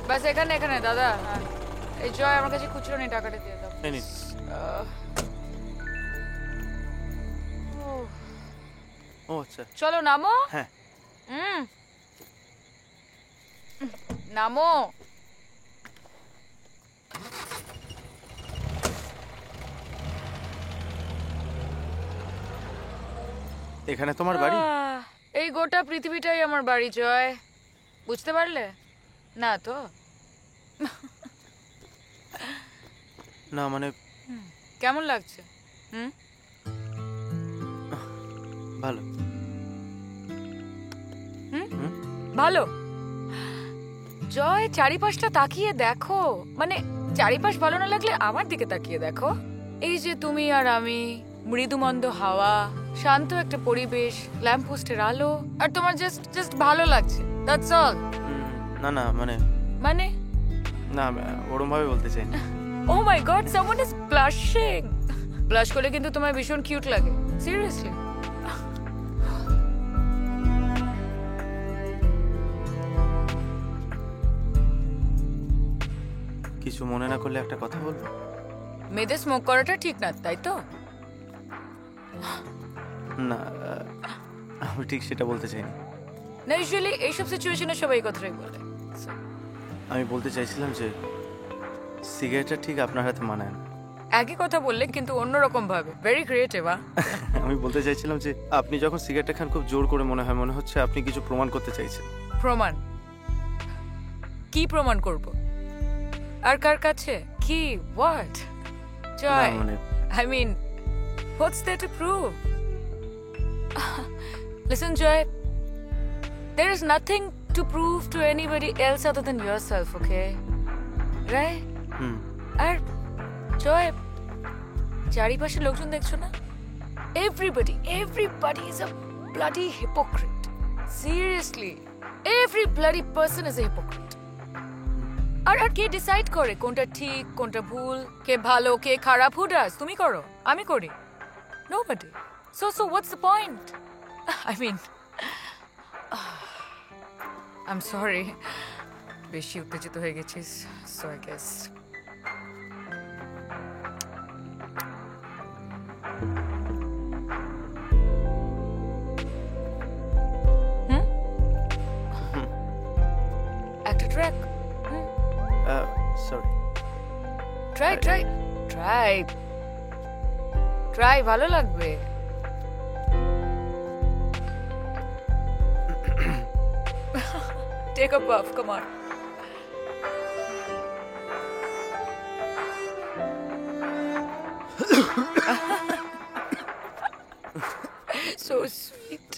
বাস এখানে এখানে দাদা। এই জয় আমার কাছে খুচরো নেই, টাকাটা দিয়ে দাও। এই নিন। ও আচ্ছা, চলো নামো। হ্যাঁ। নামো। এখানে তোমার বাড়ি? এই গোটা পৃথিবীটাই আমার বাড়ি জয়, বুঝতে পারলে না তো? না মানে কেমন লাগছে? ভালো। ভালো। জয় চারিপাশটা তাকিয়ে দেখো, মানে চারিপাশ ভালো না লাগলে আমার দিকে তাকিয়ে দেখো। এই যে তুমি আর আমি, মৃদুমন্দ হাওয়া, শান্ত একটা পরিবেশ, ল্যাম্পপোস্টের আলো, আর তোমার জাস্ট ভালো লাগছে, দ্যাটস অল। না না মানে মানে না, ওরম ভাবে বলতে চাই না। Oh my god, someone is blushing. Blush করলে কিন্তু তোমার ভীষণ কিউট লাগে, সিরিয়াসলি। কিছু মনে না করলে একটা কথা বলবো? মেয়েদের স্মোক করাটা ঠিক না, তাই তো? না, আমি ঠিক সেটা বলতে চাইনি। না, ইউজুয়ালি এইসব সিচুয়েশনে সবাই এই কথাই বলে। আমি বলতে চাইছিলাম যে সিগারেটটা ঠিক আপনার হাতে মানায় না। একই কথা বললে কিন্তু অন্যরকম ভাবে। Very creative. আমি বলতে চাইছিলাম যে আপনি যখন সিগারেটটা খান খুব জোর করে মনে হচ্ছে আপনি কিছু প্রমাণ করতে চাইছেন। প্রমাণ? কি প্রমাণ করব? আর কার কাছে? কি? What? Joy, I mean, what's there to prove? Listen, Joy, there is nothing to prove to anybody else other than yourself, okay? Right? আর জয়, চারিপাশে লোকজন দেখছো না? Everybody is a bloody hypocrite. Seriously, every bloody person is a hypocrite. আর কে decide করে কোনটা ঠিক কোনটা ভুল, কে ভালো কে খারাপ? Who does? তুমি করো? আমি করি? Nobody. So what's the point? I mean, I'm sorry. বেশি উত্তেজিত হয়ে গেছিস, so I guess. একটা ট্র্যাক। সরি। ট্রাই, ভালো লাগবে। Take a puff, come on. So sweet.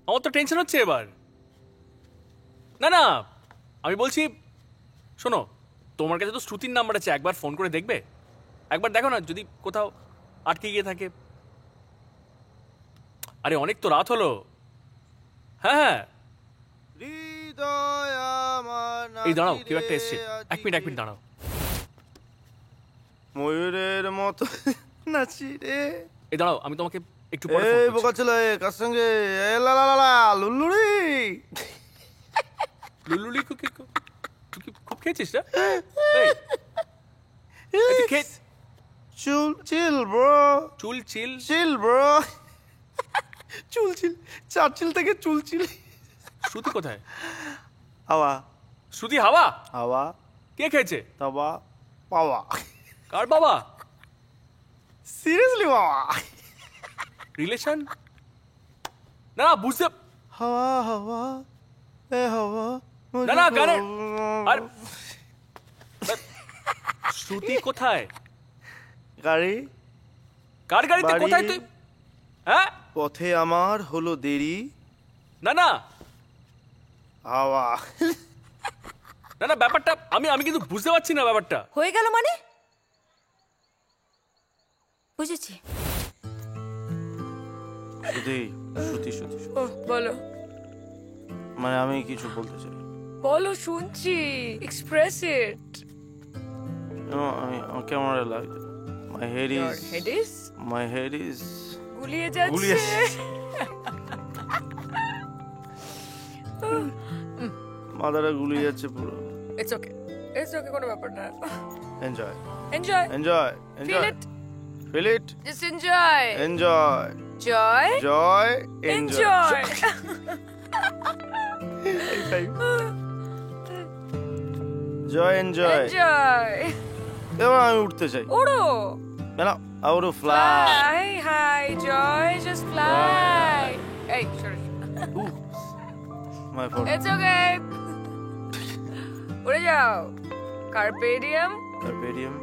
আমার তো টেনশন হচ্ছে এবার। না না, আমি বলছি শোনো, তোমার কাছে তো শ্রুতির নাম্বার আছে, একবার ফোন করে দেখবে? একবার দেখো না, যদি কোথাও আটকে গিয়ে থাকে। আরে অনেক তো রাত হলো। হ্যাঁ, এই দাঁড়াও, কেউ একটা এসছে। এক মিনিট দাঁড়াও। ময়ূরের মতো নাচি রে। এই দাঁড়াও, আমি তোমাকে একটু পরে এই বোকা ছেলে, কার সঙ্গে? লুল্লুড়ি। লুলুলি খুব খেয়েছিস না? চুল চিল ব্রো। চুল চিল চিল ব্রো। চুল চিল, চার্চিল থেকে চুল চিল। শ্রুতি কোথায়? হাওয়া। শ্রুতি হাওয়া? হাওয়া। কে খেয়েছে? তাওয়া পাওয়া। কার বাবা? সিরিয়াসলি বাবা? রিলেশন? না বুঝতে। হাওয়া হাওয়া এ হাওয়া। না গানে। আর শ্রুতি কোথায়? গাড়ি। কার গাড়িতে? কোথায় তুই? হ্যাঁ, পথে আমার হলো দেরি। না হাওয়া। না ব্যাপারটা আমি কিন্তু বুঝতে পারছি না ব্যাপারটা। হয়ে গেল মানে? বুঝেছি। শ্রুতি। বলো। মানে আমি কিছু বলতে চাই। বলো, শুনছি। এক্সপ্রেস ইট। আমার কেমন লাগছে? মাই হেড ইজ গুলিয়ে যাচ্ছে। মাথাটা গুলিয়ে যাচ্ছে পুরো। ইটস ওকে, কোনো ব্যাপার না। Enjoy enjoy, enjoy feel enjoy it, feel it just enjoy. Enjoy joy, joy enjoy enjoy. Joy enjoy enjoy. এবার আমি উঠতে চাই ওড়ো, না out fly fly high, joy, just fly. এই সরে, মাই ফোন ইটস ওকে, উড়ে যাও। কার্পে ডিএম। কার্পেডিয়াম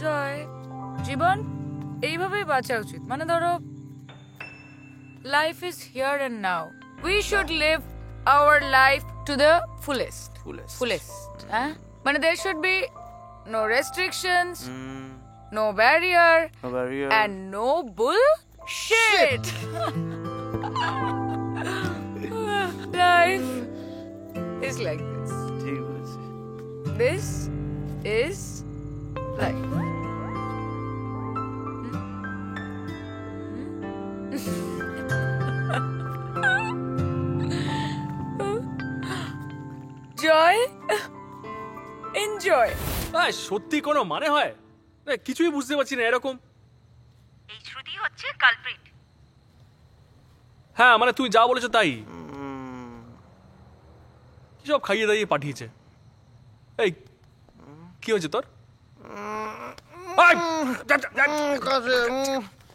জয়, জীবন এইভাবেই বাঁচা উচিত। মানে ধরো, life is here and now, we should live our life to the fullest. হ্যাঁ, মানে there should be no restrictions, no barrier, and no bullshit. Life is like this. ঠিক বলেছি This is life. Joy, enjoy. সত্যি কোনো মানে হয়? কিছুই বুঝতে পারছি না এরকম। এই শ্রুতি হচ্ছে কালপ্রিট। হ্যাঁ মানে তুই যা বলেছো তাই। কি সব খাইয়ে দাইয়ে পাঠিয়েছে। এই কি হয়েছে তোর?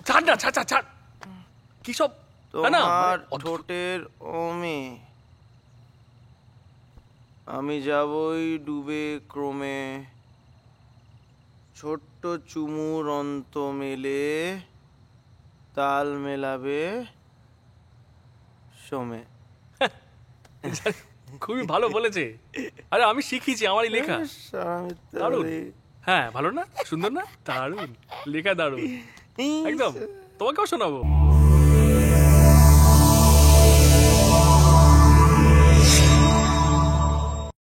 ছাড় না, ছাড় ছাড় ছাড়। কি সব? তোমার ঠোঁটের ওমে আমি যাবই ডুবে ক্রমে, ছোট্ট চুমুর অন্ত মেলে তাল মেলাবে সোমে। খুবই ভালো বলেছে। আরে আমি শিখিছি, আমারই লেখা। দারুণ। হ্যাঁ ভালো না, সুন্দর না, দারুণ লেখা, দারুণ একদম। তোমাকেও শোনাবো।